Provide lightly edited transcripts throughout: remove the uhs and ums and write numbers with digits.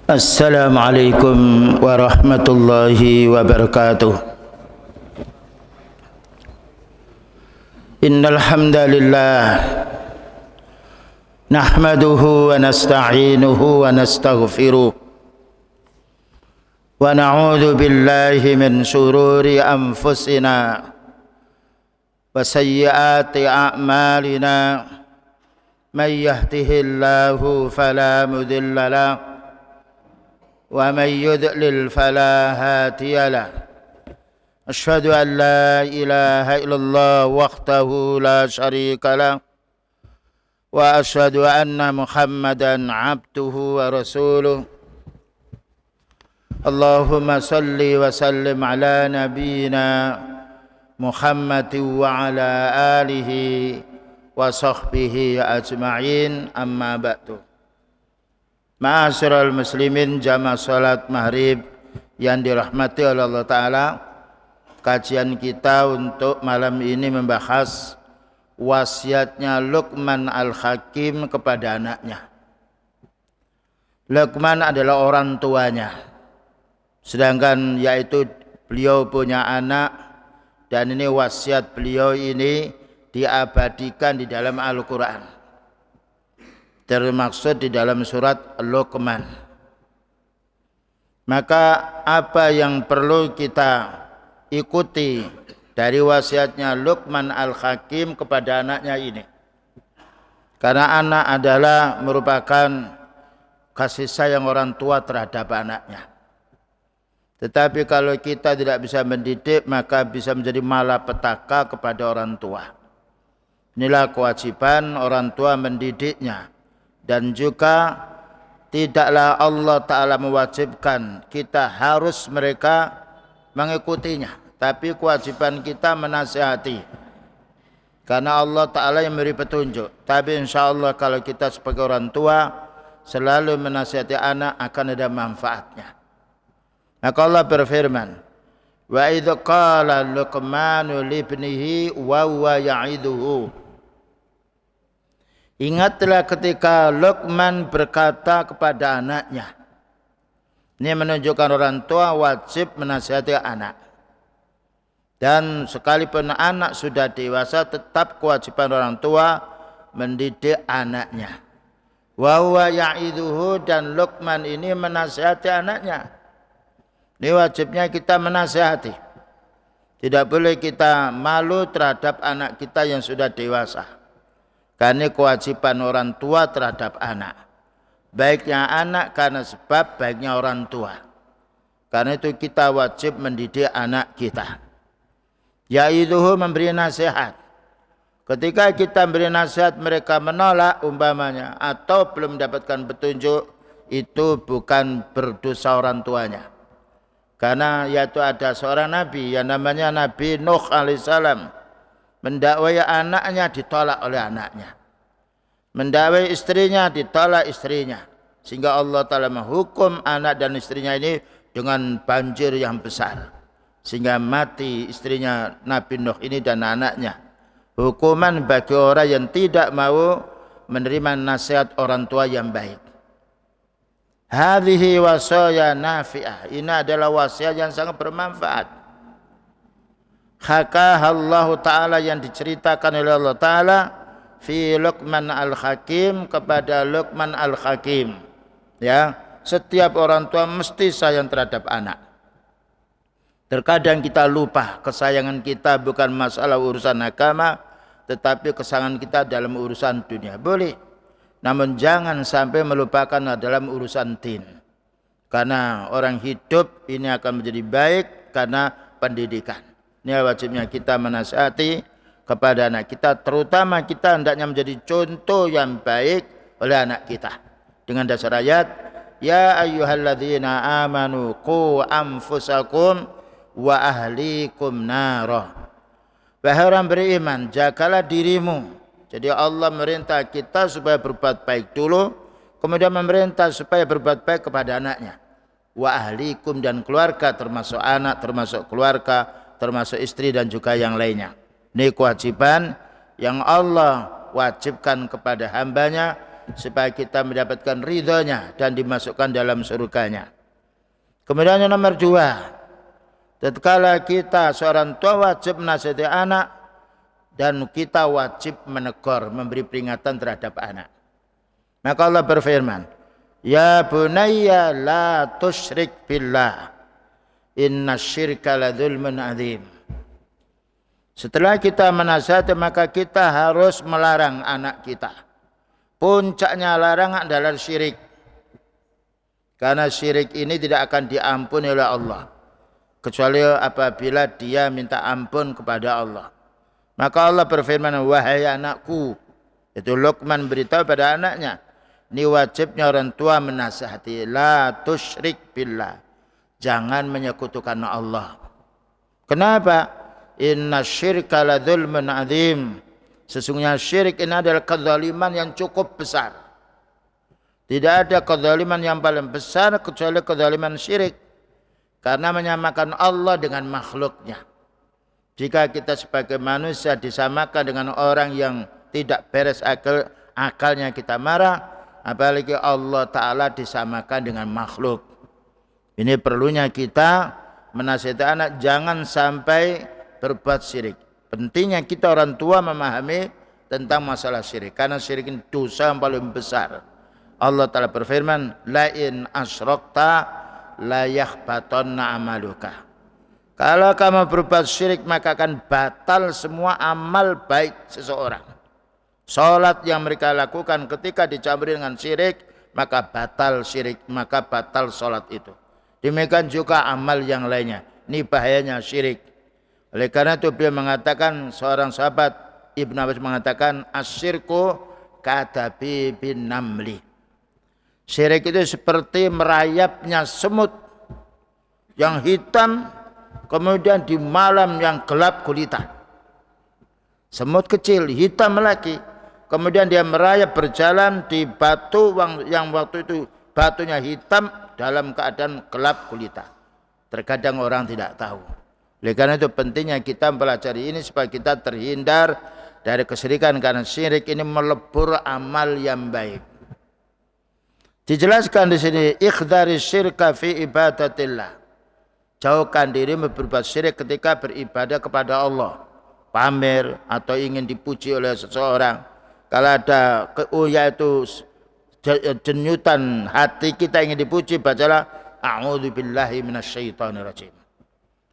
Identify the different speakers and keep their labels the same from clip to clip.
Speaker 1: Assalamualaikum warahmatullahi wabarakatuh. Innal hamdalillah nahmaduhu wa nasta'inuhu wa nastaghfiruh wa na'udzu billahi min shururi anfusina wa sayyiati a'malina. May yahdihillahu fala mudilla lahu wa may yudlil fala hadiya lahu. Asyhadu an la ilaha illallah wahdahu la syarika lahu wa asyhadu anna Muhammadan abduhu wa rasuluh. Allahumma salli wa sallim ala nabiyyina Muhammadin wa ala alihi wa sahbihi ajma'in, amma ba'du. Ma'asyiral muslimin, jamaah salat maghrib yang dirahmati oleh Allah Ta'ala, kajian kita untuk malam ini membahas wasiatnya Luqman Al-Hakim kepada anaknya. Luqman adalah orang tuanya, sedangkan yaitu beliau punya anak, dan ini wasiat beliau ini diabadikan di dalam Al-Quran, termaksud di dalam surat Luqman. Maka apa yang perlu kita ikuti dari wasiatnya Luqman Al-Hakim kepada anaknya ini? Karena anak adalah merupakan kasih sayang orang tua terhadap anaknya. Tetapi kalau kita tidak bisa mendidik, maka bisa menjadi malapetaka kepada orang tua. Inilah kewajiban orang tua mendidiknya. Dan juga tidaklah Allah Ta'ala mewajibkan kita harus mereka mengikutinya, tapi kewajiban kita menasihati. Karena Allah Ta'ala yang memberi petunjuk. Tapi insya Allah kalau kita sebagai orang tua selalu menasihati anak, akan ada manfaatnya. Maka Allah berfirman, wa idh qala Luqmanu libnihi wa huwa ya'iduhu. Ingatlah ketika Luqman berkata kepada anaknya. Ini menunjukkan orang tua wajib menasihati anak. Dan sekalipun anak sudah dewasa, tetap kewajiban orang tua mendidik anaknya. Wa huwa ya'iduhu, dan Luqman ini menasihati anaknya. Ini wajibnya kita menasihati. Tidak boleh kita malu terhadap anak kita yang sudah dewasa. Karena kewajiban orang tua terhadap anak. Baiknya anak karena sebab baiknya orang tua. Karena itu kita wajib mendidik anak kita. Yaiduhu, memberi nasihat. Ketika kita memberi nasihat mereka menolak umpamanya, atau belum mendapatkan petunjuk, itu bukan berdosa orang tuanya. Karena yaitu ada seorang nabi yang namanya Nabi Nuh alaihissalam. Mendakwai anaknya ditolak oleh anaknya. Mendakwai istrinya ditolak istrinya. Sehingga Allah Ta'ala menghukum anak dan istrinya ini dengan banjir yang besar. Sehingga mati istrinya Nabi Nuh ini dan anaknya. Hukuman bagi orang yang tidak mau menerima nasihat orang tua yang baik. Hadhihi wasaya nafi'ah. Ini adalah wasiat yang sangat bermanfaat. Allah Ta'ala, yang diceritakan oleh Allah Ta'ala fi Luqman Al-Hakim, kepada Luqman Al-Hakim. Ya, setiap orang tua mesti sayang terhadap anak. Terkadang kita lupa kesayangan kita bukan masalah urusan agama, tetapi kesayangan kita dalam urusan dunia. Boleh, namun jangan sampai melupakan dalam urusan din. Karena orang hidup ini akan menjadi baik karena pendidikan. Ini wajibnya kita menasihati kepada anak kita, terutama kita hendaknya menjadi contoh yang baik oleh anak kita. Dengan dasar ayat, ya ayyuhalladzina amanu qu anfusakum wa ahlikum nara. Wahai orang beriman, jagalah dirimu. Jadi Allah merintah kita supaya berbuat baik dulu, kemudian memerintah supaya berbuat baik kepada anaknya. Wa ahlikum, dan keluarga, termasuk anak, termasuk keluarga, termasuk istri dan juga yang lainnya. Ini kewajiban yang Allah wajibkan kepada hambanya supaya kita mendapatkan ridhonya dan dimasukkan dalam surganya. Kemudian yang nomor 2, tatkala kita seorang tua wajib menasihati anak dan kita wajib menegur, memberi peringatan terhadap anak. Maka Allah berfirman, ya bunayya la tusyrik billah innasyirka ladzulmun adzim. Setelah kita menasihati maka kita harus melarang anak kita. Puncaknya larangan adalah syirik. Karena syirik ini tidak akan diampuni oleh Allah kecuali apabila dia minta ampun kepada Allah. Maka Allah berfirman, wahai anakku, itu Luqman beritahu pada anaknya, ini wajibnya orang tua menasihati, la tusyrik billah, jangan menyekutukan Allah. Kenapa? Inna syirka la dzulmun adzim. Sesungguhnya syirik ini adalah kezaliman yang cukup besar. Tidak ada kezaliman yang paling besar kecuali kezaliman syirik. Karena menyamakan Allah dengan makhluknya. Jika kita sebagai manusia disamakan dengan orang yang tidak beres akalnya kita marah, apalagi Allah Ta'ala disamakan dengan makhluk. Ini perlunya kita menasihati anak jangan sampai berbuat syirik. Pentingnya kita orang tua memahami tentang masalah syirik. Karena syirik ini dosa yang paling besar. Allah Ta'ala berfirman, la in asyrakta la yahbatanna amaluka. Kalau kamu berbuat syirik maka akan batal semua amal baik seseorang. Salat yang mereka lakukan ketika dicampuri dengan syirik maka batal syirik, maka batal salat itu. Demikian juga amal yang lainnya. Ini bahayanya syirik. Oleh karena itu beliau mengatakan, seorang sahabat Ibnu Abbas mengatakan, asyirku kadabi bin namli. Syirik itu seperti merayapnya semut yang hitam kemudian di malam yang gelap gulita. Semut kecil hitam lagi, kemudian dia merayap berjalan di batu yang waktu itu batunya hitam dalam keadaan gelap gulita. Terkadang orang tidak tahu. Oleh karena itu pentingnya kita mempelajari ini supaya kita terhindar dari kesyirikan, karena syirik ini melebur amal yang baik. Dijelaskan di sini, ikhdari syirka fi ibadatillah. Jauhkan diri berbuat syirik ketika beribadah kepada Allah. Pamer atau ingin dipuji oleh seseorang. Kalau ada yaitu denyutan hati kita ingin dipuji, bacalah a'udzubillahi minasyaitonirrajim.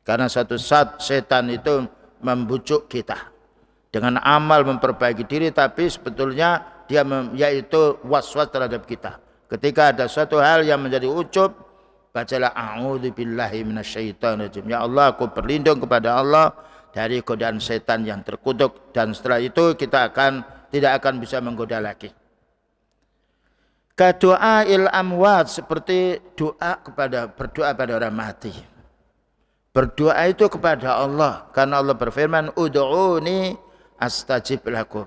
Speaker 1: Karena suatu saat setan itu membujuk kita dengan amal memperbaiki diri, tapi sebetulnya dia yaitu waswas terhadap kita. Ketika ada suatu hal yang menjadi ujub, bacalah a'udzubillahi minasyaitonirrajim. Ya Allah, aku berlindung kepada Allah dari godaan setan yang terkutuk, dan setelah itu kita tidak akan bisa menggoda lagi. Kadu'ail amwat, seperti berdoa pada orang mati. Berdoa itu kepada Allah, karena Allah berfirman, ud'uni astajib lakum.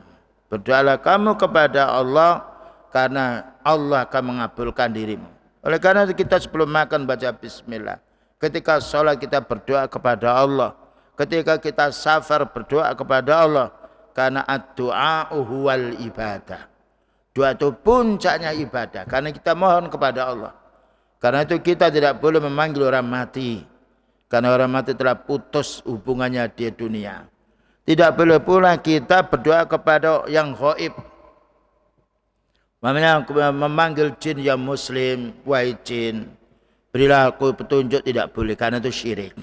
Speaker 1: Berdoalah kamu kepada Allah, karena Allah akan mengabulkan dirimu. Oleh karena itu kita sebelum makan baca bismillah. Ketika sholat kita berdoa kepada Allah. Ketika kita safar berdoa kepada Allah. Karena ad-du'a huwal ibadah. Doa itu puncaknya ibadah, karena kita mohon kepada Allah. Karena itu kita tidak boleh memanggil orang mati, karena orang mati telah putus hubungannya di dunia. Tidak boleh pula kita berdoa kepada yang ghaib. Memanggil jin yang muslim, wahai jin, berilah aku petunjuk, tidak boleh, karena itu syirik.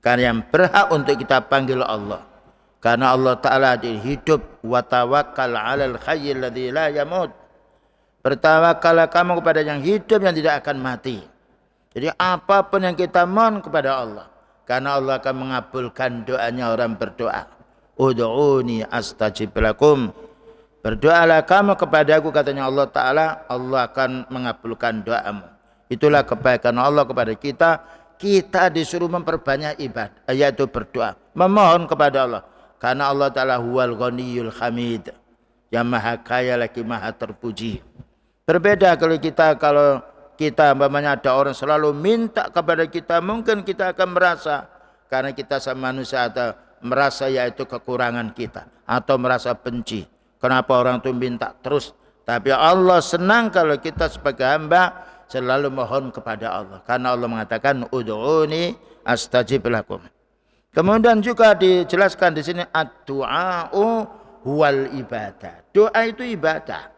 Speaker 1: Karena yang berhak untuk kita panggil Allah. Karena Allah Ta'ala hidup, wa tawakkal 'alal hayyil ladzi la yamut. Bertawakallah kamu kepada yang hidup yang tidak akan mati. Jadi apapun yang kita mohon kepada Allah, karena Allah akan mengabulkan doanya orang berdoa. Ud'uni astajib lakum. Berdoalah kamu kepadaku, katanya Allah Ta'ala, Allah akan mengabulkan doamu. Itulah kebaikan Allah kepada kita. Kita disuruh memperbanyak ibadah, yaitu berdoa, memohon kepada Allah. Karena Allah Ta'ala huwal ghaniyul hamid, yang maha kaya lagi maha terpuji. Berbeda kalau kita umpamanya ada orang selalu minta kepada kita, mungkin kita akan merasa, karena kita sama manusia, atau merasa yaitu kekurangan kita, atau merasa benci. Kenapa orang itu minta terus, Tapi Allah senang kalau kita sebagai hamba selalu mohon kepada Allah. Karena Allah mengatakan ud'uni astajib lakum. Kemudian juga dijelaskan di sini ad-du'a'u huwal ibadah. Doa itu ibadah.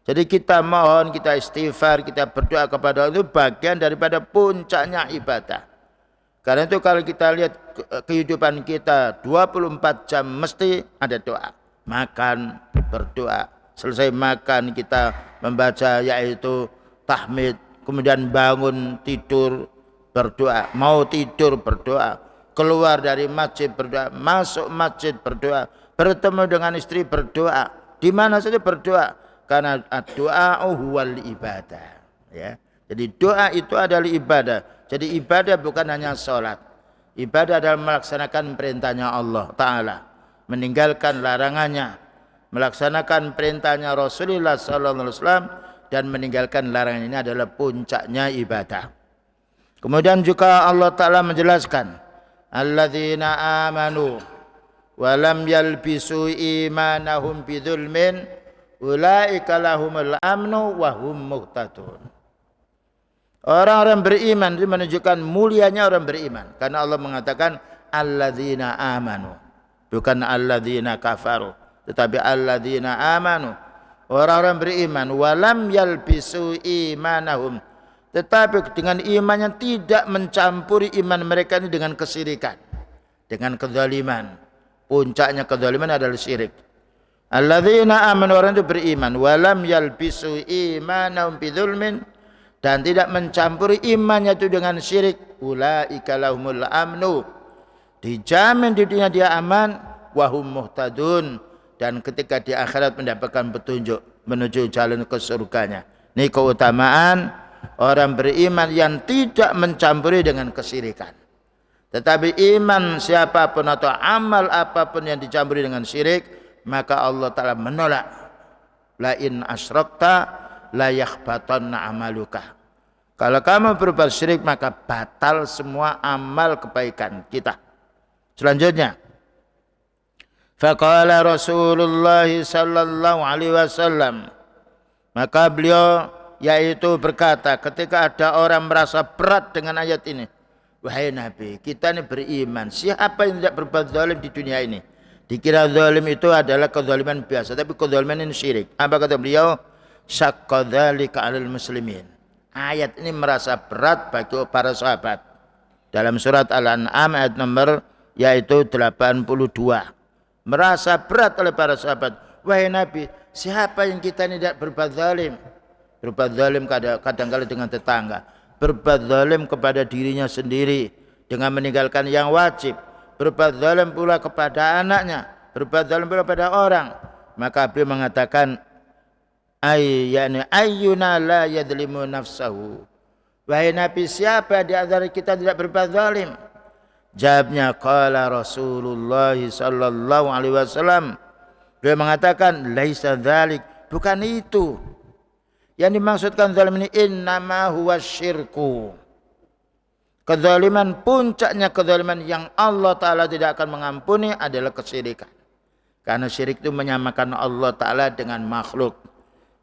Speaker 1: Jadi kita mohon, kita istighfar, kita berdoa kepada Allah itu bagian daripada puncaknya ibadah. Karena itu kalau kita lihat kehidupan kita 24 jam mesti ada doa. Makan, berdoa. Selesai makan kita membaca yaitu tahmid. Kemudian bangun, tidur, berdoa. Mau tidur, berdoa. Keluar dari masjid, berdoa. Masuk masjid, berdoa. Bertemu dengan istri, berdoa. Di mana saja berdoa. Karena doa huwal ibadah. Ya. Jadi doa itu adalah ibadah. Jadi ibadah bukan hanya sholat. Ibadah adalah melaksanakan perintahnya Allah Ta'ala. Meninggalkan larangannya. Melaksanakan perintahnya Rasulullah SAW. Dan meninggalkan larangan ini adalah puncaknya ibadah. Kemudian juga Allah Ta'ala menjelaskan. Alladzina amanu. Walam yalbisu imanahum bidzulmin. Ulaika lahumul amnu wahum muhtadun. Orang-orang beriman itu menunjukkan mulianya orang beriman. Karena Allah mengatakan alladzina amanu. Bukan alladzina kafaru. Tetapi alladzina amanu. Orang-orang beriman. Walam yalbisu imanahum. Tetapi dengan imannya tidak mencampuri iman mereka ini dengan kesyirikan. Dengan kezaliman. Puncaknya kezaliman adalah syirik. Alladzina amanu, orang itu beriman. Walam yalbisu imanahum bidzulmin. Dan tidak mencampuri imannya itu dengan syirik. Ulaika lahumul amnu. Dijamin di dunia dia aman. Wahum muhtadun. Dan ketika di akhirat mendapatkan petunjuk menuju jalan ke surganya. Ini keutamaan orang beriman yang tidak mencampuri dengan kesyirikan. Tetapi iman siapapun atau amal apapun yang dicampuri dengan syirik, maka Allah Ta'ala menolak. La in asyrakta la yakhbatanna amaluka. Kalau kamu berbuat syirik maka batal semua amal kebaikan kita. Selanjutnya, faqala Rasulullah sallallahu alaihi wasallam, maka beliau yaitu berkata ketika ada orang merasa berat dengan ayat ini, wahai Nabi, kita ini beriman, siapa yang tidak berbuat zalim di dunia ini? Dikira zalim itu adalah kezaliman biasa, tapi kezaliman ini syirik. Apa kata beliau? Syaqqa dzalika 'alal muslimin. Ayat ini merasa berat bagi para sahabat. Dalam surat Al-An'am ayat nomor yaitu 82. Merasa berat oleh para sahabat. Wahai Nabi, siapa yang kita ini tidak berbuat zalim? Berbuat zalim kadang-kadang dengan tetangga. Berbuat zalim kepada dirinya sendiri dengan meninggalkan yang wajib. Berbuat zalim pula kepada anaknya. Berbuat zalim pula kepada orang. Maka beliau mengatakan, ayyuna la yadlimu nafsahu. Wahai Nabi, siapa di antara kita tidak berbuat zalim? Jawabnya, qala Rasulullah sallallahu alaihi wasallam. Beliau mengatakan, laisa dzalik, bukan itu. Yang dimaksudkan zalim ini innama huwa syirku. Kezaliman, puncaknya kezaliman yang Allah Ta'ala tidak akan mengampuni adalah kesyirikan. Karena syirik itu menyamakan Allah Ta'ala dengan makhluk.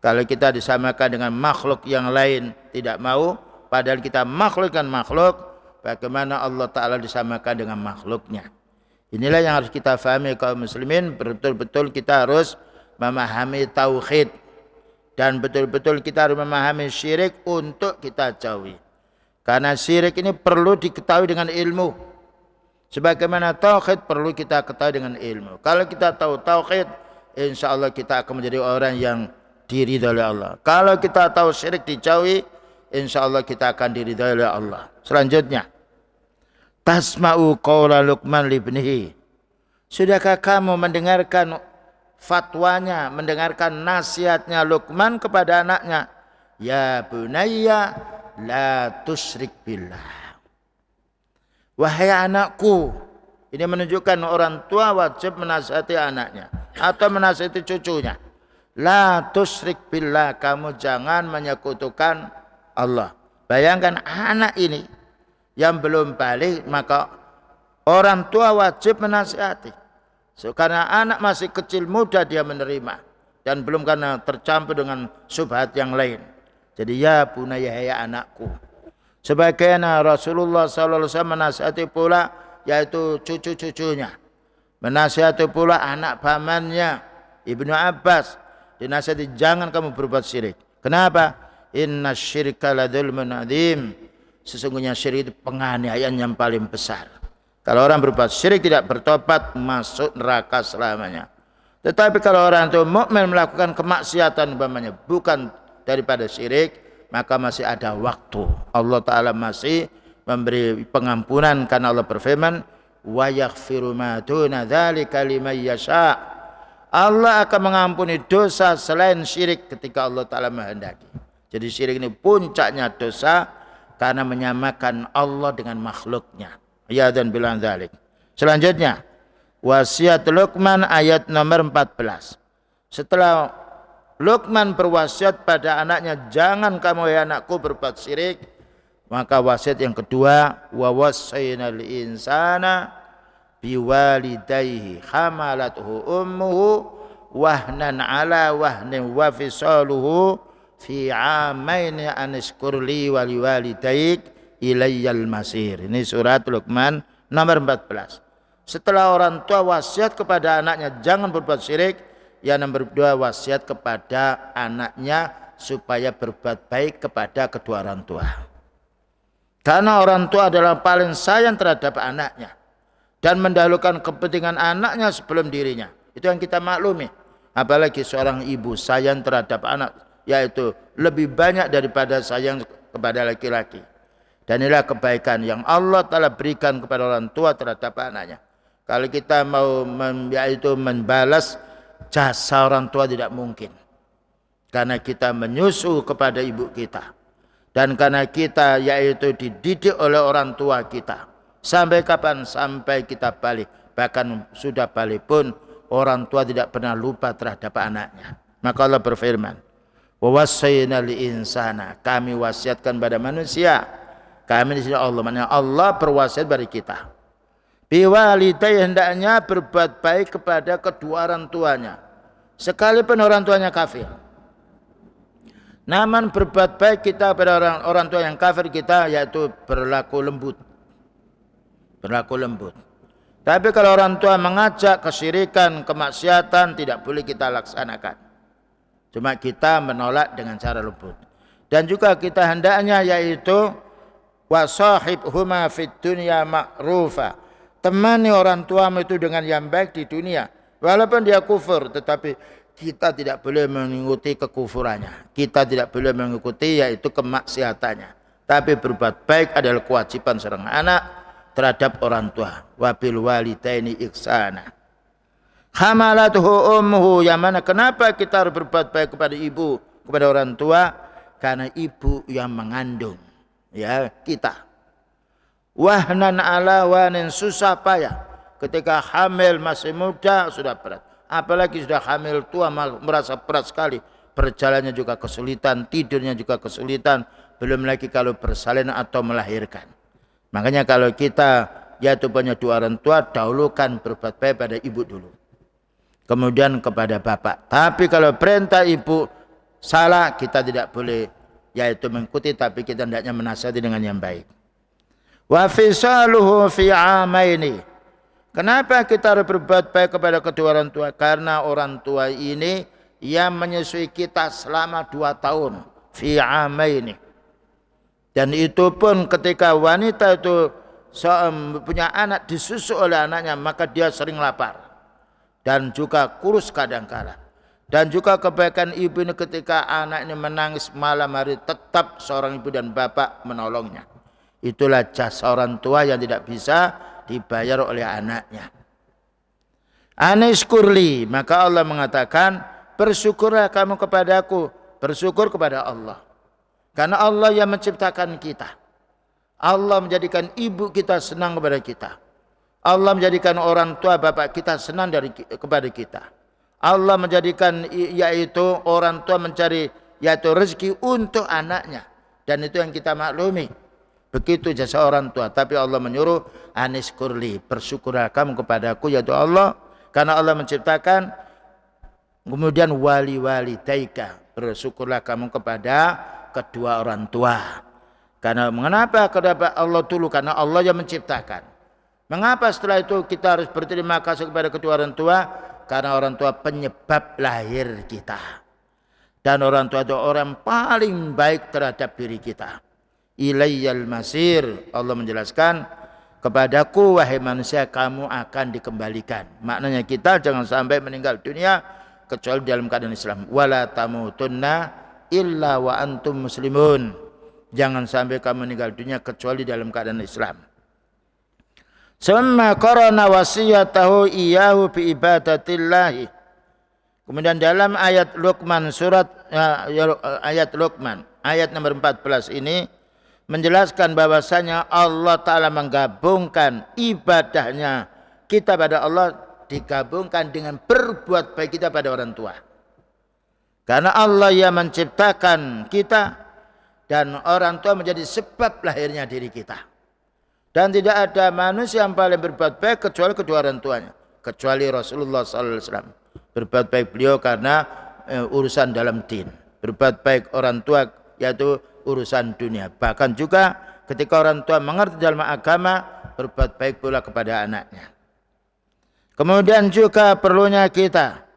Speaker 1: Kalau kita disamakan dengan makhluk yang lain tidak mau, padahal kita makhluk kan makhluk, bagaimana Allah Ta'ala disamakan dengan makhluknya. Inilah yang harus kita fahami kaum muslimin, betul-betul kita harus memahami tauhid. Dan betul-betul kita harus memahami syirik untuk kita jauhi. Karena syirik ini perlu diketahui dengan ilmu. Sebagaimana tauhid perlu kita ketahui dengan ilmu. Kalau kita tahu tauhid, insya Allah kita akan menjadi orang yang diridhai oleh Allah. Kalau kita tahu syirik dijauhi, insya Allah kita akan diridhai oleh Allah. Selanjutnya, tasma'u qawla Luqman libnihi. Sudahkah kamu mendengarkan fatwanya, mendengarkan nasihatnya Luqman kepada anaknya? Ya bunayya la tusyrik billah. Wahai anakku, ini menunjukkan orang tua wajib menasihati anaknya atau menasihati cucunya. La tusyrik billah, kamu jangan menyekutukan Allah. Bayangkan anak ini yang belum balik, maka orang tua wajib menasihati. Karena anak masih kecil muda dia menerima. dan belum karena tercampur dengan syubhat yang lain. Jadi ya bunayya, hai anakku. Sebagaimana Rasulullah sallallahu alaihi wasallam menasihati pula yaitu cucu-cucunya. Menasihati pula anak pamannya Ibnu Abbas, dinasihati jangan kamu berbuat syirik. Kenapa? Inna syirka ladzulmun adzim. Sesungguhnya syirik itu penganiayaan yang paling besar. Kalau orang berbuat syirik tidak bertobat, masuk neraka selamanya. Tetapi kalau orang itu mukmin melakukan kemaksiatan umpamanya bukan daripada syirik, maka masih ada waktu. Allah Ta'ala masih memberi pengampunan karena Allah berfirman, wa yaghfiru ma duna dzalika liman yasha. Allah akan mengampuni dosa selain syirik ketika Allah Ta'ala menghendaki. Jadi syirik ini puncaknya dosa karena menyamakan Allah dengan makhluknya. Ya dan bilang dzalik. Selanjutnya wasiat Luqman ayat nomor 14. Setelah Luqman berwasiat pada anaknya, jangan kamu ya anakku berbuat syirik, maka wasiat yang kedua, wa wassaynal insana biwalidayhi hamalathu ummuhu wahnan ala wahnin wa fisaluhu fi amaini anishkurli wa liwalidayk ilayyal masir. Ini surat Luqman nomor 14. Setelah orang tua wasiat kepada anaknya jangan berbuat syirik, yang nomor 2 wasiat kepada anaknya supaya berbuat baik kepada kedua orang tua. Karena orang tua adalah paling sayang terhadap anaknya dan mendahulukan kepentingan anaknya sebelum dirinya. Itu yang kita maklumi. Apalagi seorang ibu sayang terhadap anak, yaitu lebih banyak daripada sayang kepada laki-laki. Dan inilah kebaikan yang Allah Ta'ala berikan kepada orang tua terhadap anaknya. Kalau kita mau yaitu membalas jasa orang tua tidak mungkin. Karena kita menyusu kepada ibu kita. Dan karena kita yaitu dididik oleh orang tua kita. Sampai kapan? Sampai kita balik. Bahkan sudah balik pun orang tua tidak pernah lupa terhadap anaknya. Maka Allah berfirman, wa wassaynal insana, kami wasiatkan pada manusia. Kami di sini Allah, maknanya Allah berwasiat pada kita. Biwalidayhi, hendaknya berbuat baik kepada kedua orang tuanya, sekalipun orang tuanya kafir. Namun berbuat baik kita pada orang tua yang kafir kita yaitu berlaku lembut. Berlaku lembut. Tapi kalau orang tua mengajak kesyirikan, kemaksiatan, tidak boleh kita laksanakan. Cuma kita menolak dengan cara lembut. Dan juga kita hendaknya yaitu wasahibhuma fid dunya ma'rufa. Temani orang tuamu itu dengan yang baik di dunia. Walaupun dia kufur, tetapi kita tidak boleh mengikuti kekufurannya. Kita tidak boleh mengikuti yaitu kemaksiatannya. Tapi berbuat baik adalah kewajiban seorang anak terhadap orang tua. Wabil walidaini ihsana. Hamalathu ummuhu, yang mana kenapa kita harus berbuat baik kepada ibu, kepada orang tua? Karena ibu yang mengandung ya kita. Wahnan ala wanin, susah payah. Ketika hamil masih muda sudah berat. Apalagi sudah hamil tua merasa berat sekali. Berjalannya juga kesulitan, tidurnya juga kesulitan. Belum lagi kalau bersalin atau melahirkan. Makanya kalau kita yaitu punya dua orang tua, dahulukan berbuat baik pada ibu dulu. Kemudian kepada bapak. Tapi kalau perintah ibu salah, kita tidak boleh yaitu mengikuti, tapi kita hendaknya menasihati dengan yang baik. Wa fisaluhu fi amaini. Kenapa kita harus berbuat baik kepada kedua orang tua? Karena orang tua ini yang menyusui kita selama 2 tahun. Fi amaini. Dan itu pun ketika wanita itu punya anak, disusu oleh anaknya, maka dia sering lapar. Dan juga kurus kadang-kala. Dan juga kebaikan ibu ini ketika anak ini menangis malam hari, tetap seorang ibu dan bapak menolongnya. Itulah jasa orang tua yang tidak bisa dibayar oleh anaknya. Anishkurli, maka Allah mengatakan, bersyukurlah kamu kepadaku, bersyukur kepada Allah. Karena Allah yang menciptakan kita. Allah menjadikan ibu kita senang kepada kita. Allah menjadikan orang tua bapak kita senang kepada kita. Allah menjadikan yaitu orang tua mencari yaitu rezeki untuk anaknya. Dan itu yang kita maklumi. Begitu jasa orang tua. Tapi Allah menyuruh anishkurli, bersyukurlah kamu kepadaku yaitu Allah. Karena Allah menciptakan Kemudian walidaika, bersyukurlah kamu kepada kedua orang tua. Karena mengapa Allah dulu? Karena Allah yang menciptakan. Mengapa setelah itu kita harus berterima kasih kepada kedua orang tua? Karena orang tua penyebab lahir kita. Dan orang tua itu orang paling baik terhadap diri kita. Ilayyal masir, Allah menjelaskan, kepadaku wahai manusia kamu akan dikembalikan. Maknanya kita jangan sampai meninggal dunia kecuali dalam keadaan Islam. Wala tamutunna illa wa antum muslimun. Jangan sampai kamu meninggal dunia kecuali dalam keadaan Islam. Summa qarana wasiyatahu iyyahu bi ibadatillah. Kemudian dalam ayat Luqman ayat Luqman ayat nomor 14 ini menjelaskan bahwasanya Allah Ta'ala menggabungkan ibadahnya kita pada Allah digabungkan dengan berbuat baik kita pada orang tua. Karena Allah yang menciptakan kita dan orang tua menjadi sebab lahirnya diri kita. Dan tidak ada manusia yang paling berbuat baik kecuali kedua orang tuanya. Kecuali Rasulullah SAW. Berbuat baik beliau karena urusan dalam din. Berbuat baik orang tua yaitu urusan dunia. Bahkan juga ketika orang tua mengerti dalam agama, berbuat baik pula kepada anaknya. Kemudian juga perlunya kita,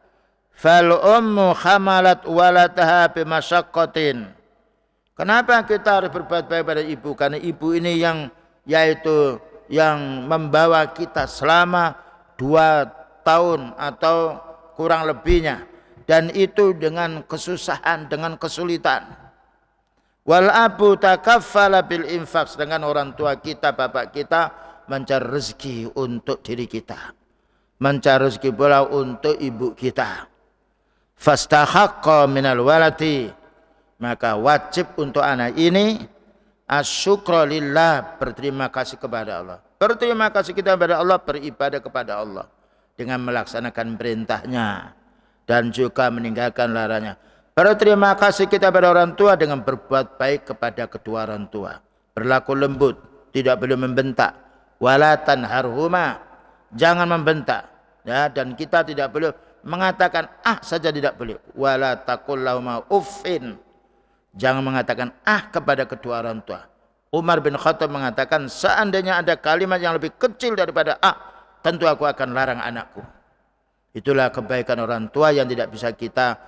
Speaker 1: fal ummu hamalat walataha bimasyaqqatin. Kenapa kita harus berbuat baik pada ibu? Karena ibu ini yang membawa kita selama 2 tahun atau kurang lebihnya, dan itu dengan kesusahan, dengan kesulitan. Wal abu takaffala bil infaq, dengan orang tua kita, bapak kita mencari rezeki untuk diri kita, mencari rezeki pula untuk ibu kita. Fastahaqqa minal walati, maka wajib untuk anak ini asyukra lillah, berterima kasih kepada Allah. Berterima kasih kita kepada Allah, beribadah kepada Allah dengan melaksanakan perintahnya dan juga meninggalkan larangannya. Berterima kasih kita pada orang tua dengan berbuat baik kepada kedua orang tua. Berlaku lembut, tidak boleh membentak. Wala tanharhuma, jangan membentak. Ya, dan kita tidak boleh mengatakan saja, tidak boleh. Wala taqul lahuma uffin, jangan mengatakan kepada kedua orang tua. Umar bin Khattab mengatakan, seandainya ada kalimat yang lebih kecil daripada tentu aku akan larang anakku. Itulah kebaikan orang tua yang tidak bisa kita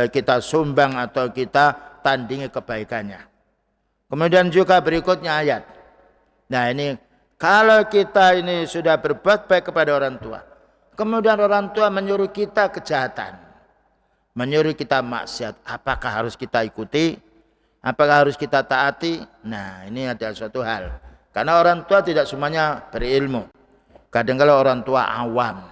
Speaker 1: kita sumbang atau kita tandingi kebaikannya. Kemudian juga berikutnya ayat. Nah ini, kalau kita ini sudah berbuat baik kepada orang tua, kemudian orang tua menyuruh kita kejahatan, menyuruh kita maksiat, apakah harus kita ikuti? Apakah harus kita taati? Nah ini adalah suatu hal. Karena orang tua tidak semuanya berilmu. Kadang-kala orang tua awam.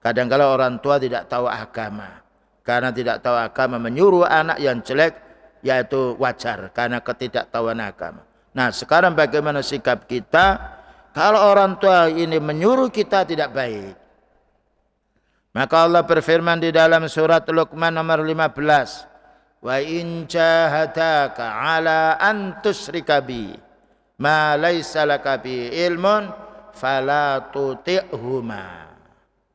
Speaker 1: Kadang-kala orang tua tidak tahu agama. Karena tidak tahu agama menyuruh anak yang jelek, yaitu wajar karena ketidaktahuan agama. Nah sekarang bagaimana sikap kita kalau orang tua ini menyuruh kita tidak baik? Maka Allah berfirman di dalam surat Luqman nomor 15. Wa in jahadaka ala an tusyrika bi ma laisa laka bi ilmun fala tuti'huma.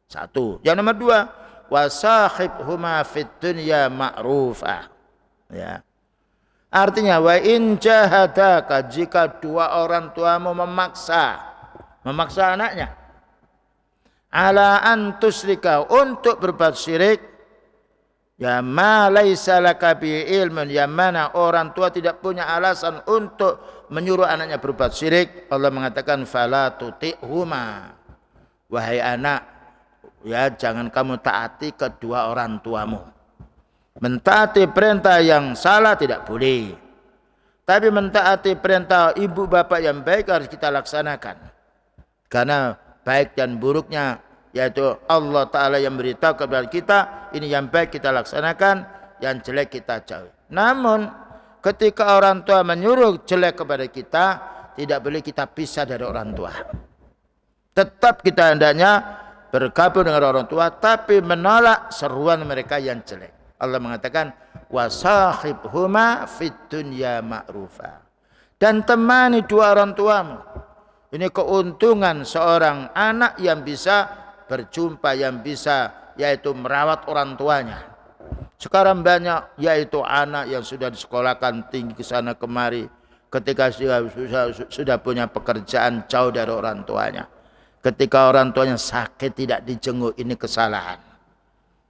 Speaker 1: 1. Yang nomor 2, wasahibhuma fid dunya ma'rufah. Ya. Artinya wa in jahadaka, jika dua orang tuamu memaksa anaknya ala an tusyrika, untuk berbuat syirik, ya ma laisa laka bi ilmun, yang mana orang tua tidak punya alasan untuk menyuruh anaknya berbuat syirik, Allah mengatakan fala tuti'huma, wahai anak, ya jangan kamu taati kedua orang tuamu. Mentaati perintah yang salah tidak boleh, tapi mentaati perintah ibu bapak yang baik harus kita laksanakan. Karena baik dan buruknya yaitu Allah Ta'ala yang beritahu kepada kita, ini yang baik kita laksanakan, yang jelek kita jauhi. Namun ketika orang tua menyuruh jelek kepada kita, tidak boleh kita pisah dari orang tua. Tetap kita hendaknya bergabung dengan orang tua, tapi menolak seruan mereka yang jelek. Allah mengatakan wasahibhuma fid dunya ma'rufa, dan temani dua orang tuamu. Ini keuntungan seorang anak yang bisa berjumpa yang bisa yaitu merawat orang tuanya. Sekarang banyak yaitu anak yang sudah disekolahkan tinggi ke sana kemari, ketika sudah punya pekerjaan jauh dari orang tuanya. Ketika orang tuanya sakit tidak dijenguk, ini kesalahan.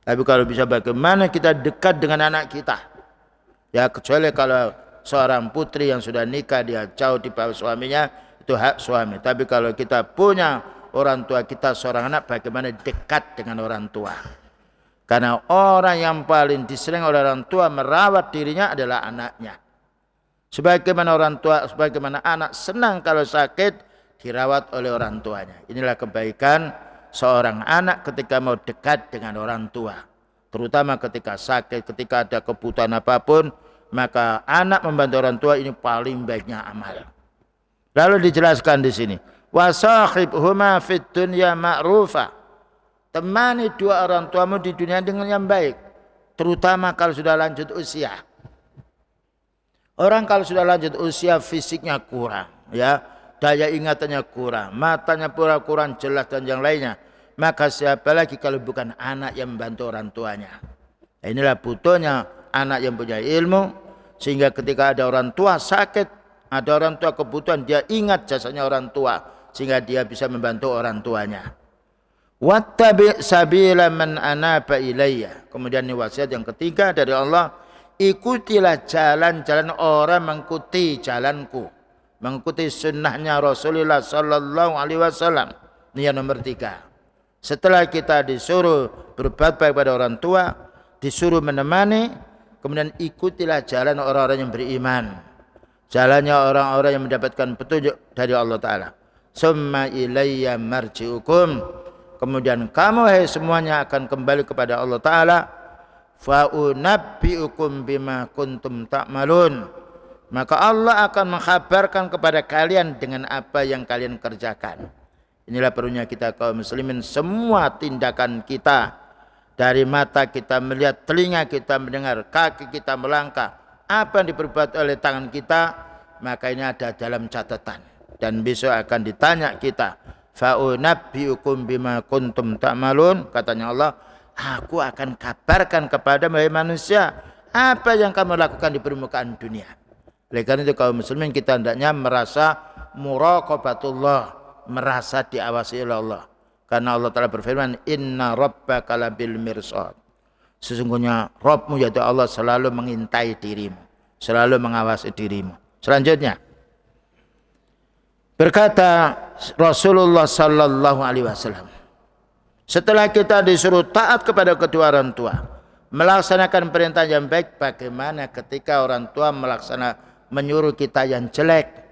Speaker 1: Tapi kalau bisa bagaimana kita dekat dengan anak kita? Ya kecuali kalau seorang putri yang sudah nikah dia jauh di bawah suaminya, itu hak suami. Tapi kalau kita punya orang tua kita seorang anak, bagaimana dekat dengan orang tua? Karena orang yang paling disering oleh orang tua merawat dirinya adalah anaknya. Sebagaimana anak senang kalau sakit dirawat oleh orang tuanya. Inilah kebaikan seorang anak ketika mau dekat dengan orang tua. Terutama ketika sakit, ketika ada kebutuhan apapun, maka anak membantu orang tua ini paling baiknya amal. Lalu dijelaskan di sini, wasahibhuma fid dunya ma'rufa. Temani dua orang tuamu di dunia dengan yang baik, terutama kalau sudah lanjut usia. Orang kalau sudah lanjut usia fisiknya kurang, ya, daya ingatannya kurang, matanya pura kurang jelas dan yang lainnya. Maka siapa lagi kalau bukan anak yang membantu orang tuanya? Nah, inilah butuhnya anak yang punya ilmu, sehingga ketika ada orang tua sakit, ada orang tua kebutuhan, dia ingat jasanya orang tua, sehingga dia bisa membantu orang tuanya. Wattabi' sabila man anaba ilayya. Kemudian ini wasiat yang ketiga dari Allah, ikutilah jalan-jalan orang mengikuti jalanku, mengikuti sunnahnya Rasulullah sallallahu alaihi wasallam. Ini yang nomor 3. Setelah kita disuruh berbuat baik pada orang tua, disuruh menemani, kemudian ikutilah jalan orang-orang yang beriman, jalannya orang-orang yang mendapatkan petunjuk dari Allah Ta'ala. Summa ilayya marji'ukum. Kemudian kamu hai semuanya akan kembali kepada Allah Ta'ala. Fa'unabbi'ukum bima kuntum ta'malun. Maka Allah akan mengkhabarkan kepada kalian dengan apa yang kalian kerjakan. Inilah perlunya kita kaum muslimin, semua tindakan kita, dari mata kita melihat, telinga kita mendengar, kaki kita melangkah, apa yang diperbuat oleh tangan kita, maka ini ada dalam catatan. Dan besok akan ditanya kita, fa'unabbi'ukum bima kuntum ta'malun. Katanya Allah, aku akan kabarkan kepada manusia apa yang kamu lakukan di permukaan dunia. Oleh karena itu kaum muslimin kita hendaknya merasa muraqabatullah, merasa diawasi oleh Allah. Karena Allah Ta'ala berfirman, inna rabbaka labil mirsad. Sesungguhnya Rabbmu yaitu Allah selalu mengintai dirimu, selalu mengawasi dirimu. Selanjutnya berkata Rasulullah sallallahu alaihi wasallam, setelah kita disuruh taat kepada kedua orang tua, melaksanakan perintah yang baik, bagaimana ketika orang tua menyuruh kita yang jelek,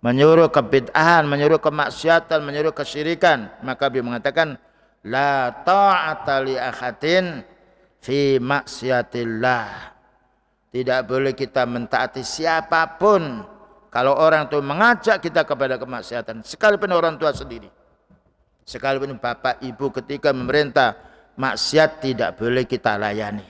Speaker 1: menyuruh kebid'ahan, menyuruh kemaksiatan, menyuruh kesyirikan? Maka beliau mengatakan, la ta'ata li ahadin fi maksiatillah. Tidak boleh kita mentaati siapapun kalau orang itu mengajak kita kepada kemaksiatan, sekalipun orang tua sendiri, sekalipun bapak ibu ketika memerintah maksiat, tidak boleh kita layani,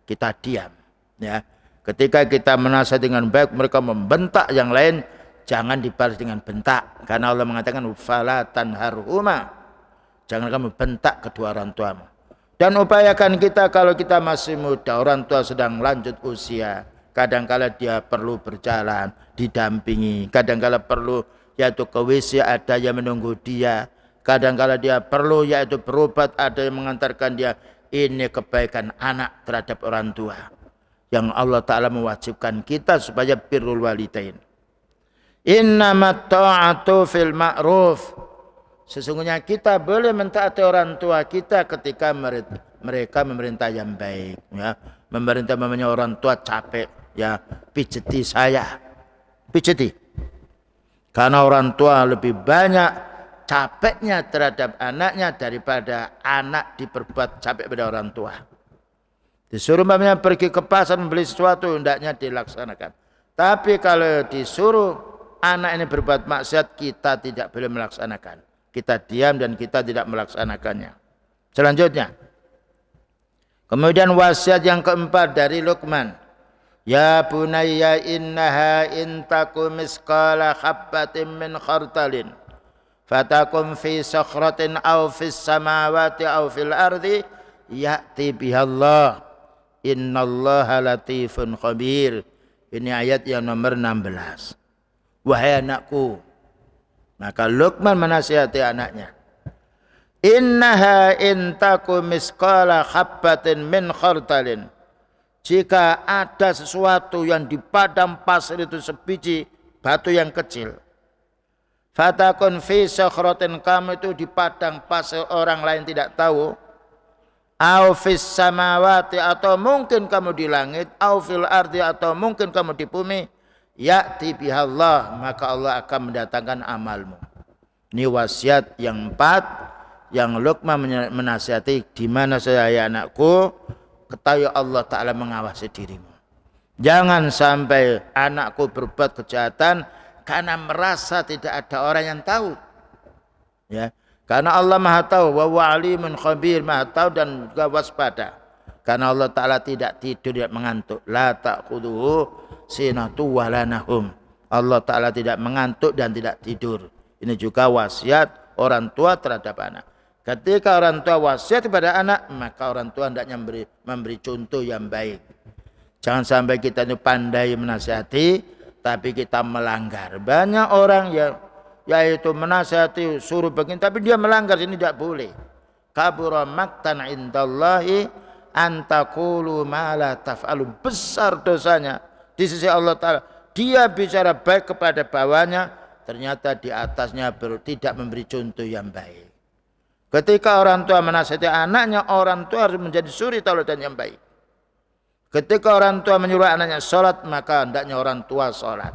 Speaker 1: kita diam. Ya, ketika kita menasihat dengan baik, mereka membentak yang lain, jangan dibalas dengan bentak, karena Allah mengatakan fala tanharhuma, jangan kamu bentak kedua orang tuamu. Dan upayakan kita kalau kita masih muda, orang tua sedang lanjut usia, kadangkala dia perlu berjalan, didampingi, kadangkala perlu yaitu ke WC ada yang menunggu dia, kadangkala dia perlu yaitu berobat ada yang mengantarkan dia. Ini kebaikan anak terhadap orang tua yang Allah Ta'ala mewajibkan kita supaya birrul walidain. Innamat ta'atu fil ma'ruf. Sesungguhnya kita boleh mentaati orang tua kita ketika mereka memerintah yang baik, ya. Memerintah namanya orang tua capek, ya, pijeti saya, pijeti. Karena orang tua lebih banyak capeknya terhadap anaknya daripada anak diperbuat capek pada orang tua. Disuruh mamanya pergi ke pasar membeli sesuatu, hendaknya dilaksanakan. Tapi kalau disuruh anak ini berbuat maksiat, kita tidak boleh melaksanakan. Kita diam dan kita tidak melaksanakannya. Selanjutnya, kemudian wasiat yang keempat dari Luqman, ya bunayya innaha in taku misqala habbatin min khardalin fatakum fi sakhratin aw fis samawati aw fil ardi ya'ti bihallah innallaha latifun khabir. Ini ayat yang nomor 16. Wahai anakku, maka Luqman menasihati anaknya, innaha intaku misqala habbatin min khardalin, jika ada sesuatu yang di padang pasir itu sebiji batu yang kecil, fatakun fi sakhratin, kamu itu di padang pasir orang lain tidak tahu, au fis samawati, atau mungkin kamu di langit, au fil ardi, atau mungkin kamu di bumi, ya'ti bihallah, maka Allah akan mendatangkan amalmu. Ini wasiat yang 4 yang Luqman menasihati, di mana saya anakku, ketahui Allah Ta'ala mengawasi dirimu. Jangan sampai anakku berbuat kejahatan karena merasa tidak ada orang yang tahu. Ya. Karena Allah Maha tahu, wa huwa alimun khabir, Maha tahu dan juga waspada. Karena Allah Ta'ala tidak tidur, tidak mengantuk. La ta'khudhuhu sinatu wa la nahum. Allah Ta'ala tidak mengantuk dan tidak tidur. Ini juga wasiat orang tua terhadap anak. Ketika orang tua wasiat kepada anak, maka orang tua hendaknya memberi contoh yang baik. Jangan sampai kita ini pandai menasihati, tapi kita melanggar. Banyak orang yang yaitu menasihati suruh begini, tapi dia melanggar, ini tidak boleh. Kabura maktan indallahi antakulu ma la taf'alu. Besar dosanya di sisi Allah Ta'ala. Dia bicara baik kepada bawahnya, ternyata di atasnya tidak memberi contoh yang baik. Ketika orang tua menasihati anaknya, orang tua harus menjadi suri tauladan yang baik. Ketika orang tua menyuruh anaknya sholat, maka hendaknya orang tua sholat.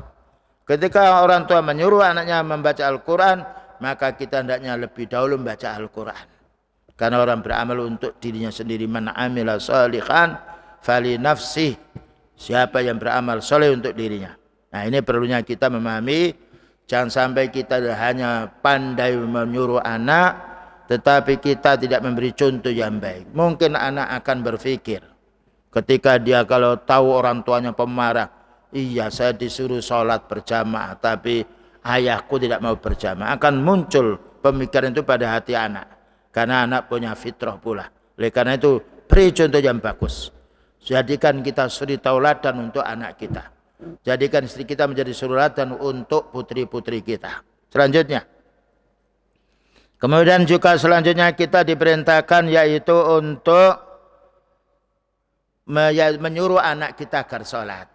Speaker 1: Ketika orang tua menyuruh anaknya membaca Al-Quran, maka kita hendaknya lebih dahulu membaca Al-Quran. Karena orang beramal untuk dirinya sendiri. Man amila shalihan fali nafsih. Siapa yang beramal soleh untuk dirinya. Nah, ini perlunya kita memahami. Jangan sampai kita hanya pandai menyuruh anak, tetapi kita tidak memberi contoh yang baik. Mungkin anak akan berpikir, ketika dia kalau tahu orang tuanya pemarah, iya saya disuruh sholat berjamaah, tapi ayahku tidak mau berjamaah. Akan muncul pemikiran itu pada hati anak. Karena anak punya fitrah pula. Oleh karena itu beri contoh yang bagus. Jadikan kita suri tauladan untuk anak kita. Jadikan istri kita menjadi suri tauladan untuk putri-putri kita. Selanjutnya. Kemudian juga selanjutnya kita diperintahkan yaitu untuk menyuruh anak kita agar sholat.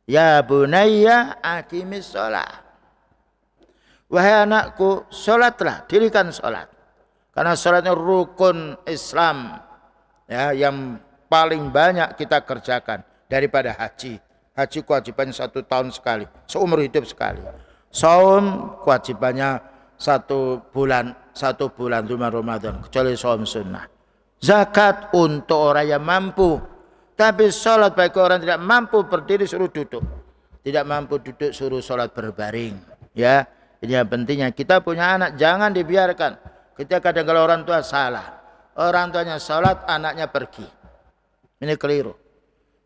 Speaker 1: Ya bunayya aqimis sholat. Wahai anakku, sholatlah, dirikan sholat. Karena sholatnya rukun Islam, ya, yang paling banyak kita kerjakan daripada haji. Haji kewajibannya 1 tahun sekali, seumur hidup sekali. Saum kewajibannya 1 bulan Ramadan, kecuali saum sunnah. Zakat untuk orang yang mampu. Tapi sholat bagi orang tidak mampu berdiri suruh duduk. Tidak mampu duduk suruh sholat berbaring. Ya, ini yang pentingnya. Kita punya anak, jangan dibiarkan. Ketika kadang kalau orang tua salah, orang tuanya sholat, anaknya pergi. Ini keliru.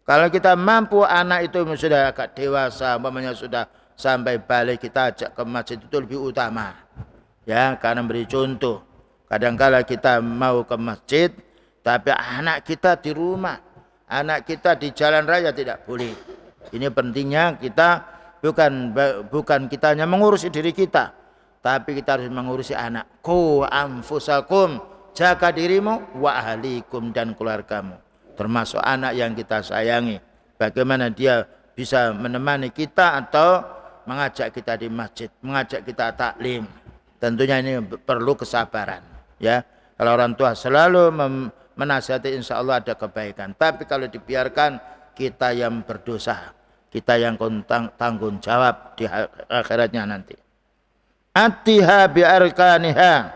Speaker 1: Kalau kita mampu anak itu sudah agak dewasa, umpamanya sudah sampai balik, kita ajak ke masjid itu lebih utama. Ya, karena beri contoh. Kadang-kala kita mau ke masjid, tapi anak kita di rumah, anak kita di jalan raya tidak boleh. Ini pentingnya kita bukan kita hanya mengurusi diri kita, tapi kita harus mengurusi anak. Qu anfusakum, jaga dirimu, wa ahlikum, dan keluargamu. Termasuk anak yang kita sayangi. Bagaimana dia bisa menemani kita atau mengajak kita di masjid, mengajak kita taklim. Tentunya ini perlu kesabaran. Ya, kalau orang tua selalu menasihati, insya Allah ada kebaikan. Tapi kalau dibiarkan, kita yang berdosa, kita yang tanggung jawab di akhiratnya nanti. Atiha bi arkaniha,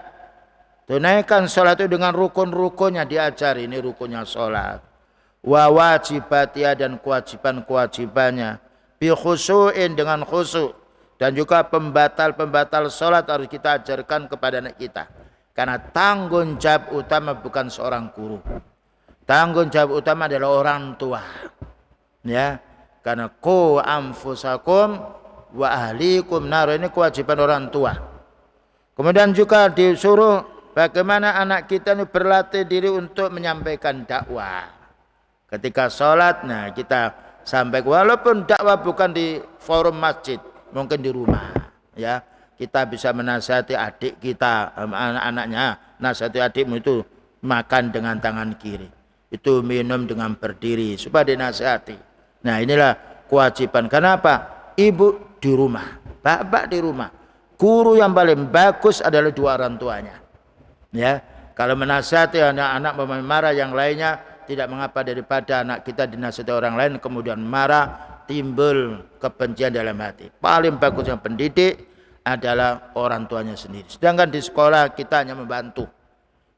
Speaker 1: tunaikan sholat itu dengan rukun-rukunnya diajari. Ini rukunnya sholat. Wa wajibatiha, dan kewajiban-kewajibannya. Bi khusyu'in, dengan khusyuk. Dan juga pembatal-pembatal sholat harus kita ajarkan kepada anak kita. Karena tanggung jawab utama bukan seorang guru. Tanggung jawab utama adalah orang tua. Ya, karena qu anfusakum wa ahlikum nar, ini kewajiban orang tua. Kemudian juga disuruh bagaimana anak kita ini berlatih diri untuk menyampaikan dakwah. Ketika sholat, nah kita sampaikan, walaupun dakwah bukan di forum masjid, mungkin di rumah, ya kita bisa menasihati adik kita, anak-anaknya, nasihati adikmu itu makan dengan tangan kiri, itu minum dengan berdiri, supaya dinasihati. Nah inilah kewajiban. Kenapa? Ibu di rumah, bapak di rumah. Guru yang paling bagus adalah dua orang tuanya. Ya, kalau menasihati anak-anak marah yang lainnya, tidak mengapa daripada anak kita dinasihati orang lain kemudian marah, timbul kebencian dalam hati. Paling bagus yang pendidik adalah orang tuanya sendiri. Sedangkan di sekolah kita hanya membantu.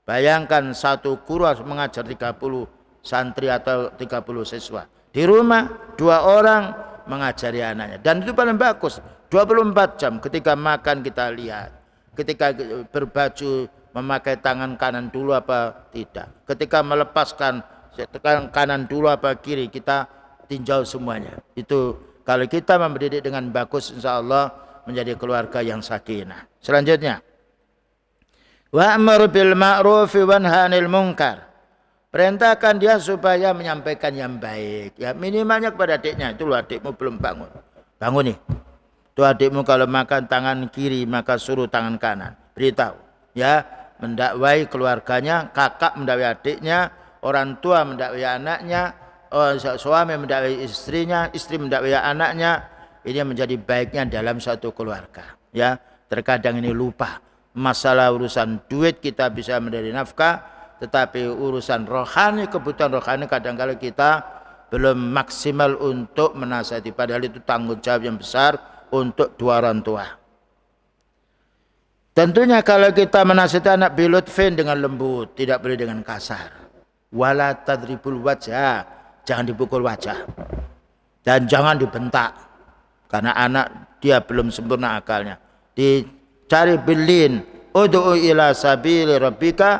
Speaker 1: Bayangkan satu guru harus mengajar 30 santri atau 30 siswa. Di rumah 2 orang mengajari anaknya. Dan itu paling bagus. 24 jam ketika makan kita lihat. Ketika berbaju memakai tangan kanan dulu apa tidak. Ketika melepaskan tangan kanan dulu apa kiri, kita tinjau semuanya. Itu kalau kita mendidik dengan bagus, insya Allah menjadi keluarga yang sakinah. Selanjutnya, wa'mur bil ma'rufi wanha 'anil munkar. Perintahkan dia supaya menyampaikan yang baik. Ya minimalnya kepada adiknya. Itu loh, adikmu belum bangun. Bangun nih. Itu adikmu kalau makan tangan kiri maka suruh tangan kanan. Beritahu. Ya, mendakwai keluarganya, kakak mendakwai adiknya, orang tua mendakwai anaknya, suami mendakwai istrinya, istri mendakwai anaknya. Ini menjadi baiknya dalam satu keluarga. Ya, terkadang ini lupa. Masalah urusan duit kita bisa mencari nafkah, tetapi urusan rohani, kebutuhan rohani kadang-kala kita belum maksimal untuk menasihati. Padahal itu tanggung jawab yang besar untuk dua orang tua. Tentunya kalau kita menasihati anak bilutfin dengan lembut, tidak boleh dengan kasar. Wala tadribul wajah, jangan dipukul wajah. Dan jangan dibentak. Karena anak dia belum sempurna akalnya. Dicari bilin, ud'u ila sabili rabbika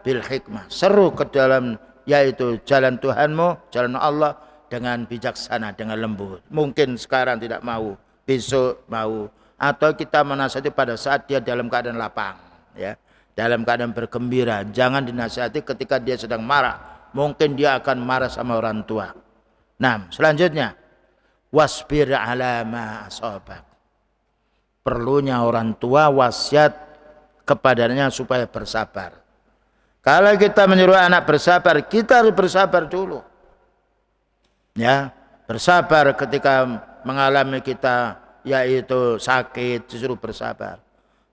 Speaker 1: bil hikmah. Seru ke dalam yaitu jalan Tuhanmu, jalan Allah dengan bijaksana, dengan lembut. Mungkin sekarang tidak mau, besok mau, atau kita menasihati pada saat dia dalam keadaan lapang, ya, dalam keadaan bergembira. Jangan dinasihati ketika dia sedang marah. Mungkin dia akan marah sama orang tua. Nah, selanjutnya, wasbir ala ma asabak. Perlunya orang tua wasiat kepadanya supaya bersabar. Kalau kita menyuruh anak bersabar, kita harus bersabar dulu. Ya, bersabar ketika mengalami kita yaitu sakit, disuruh bersabar.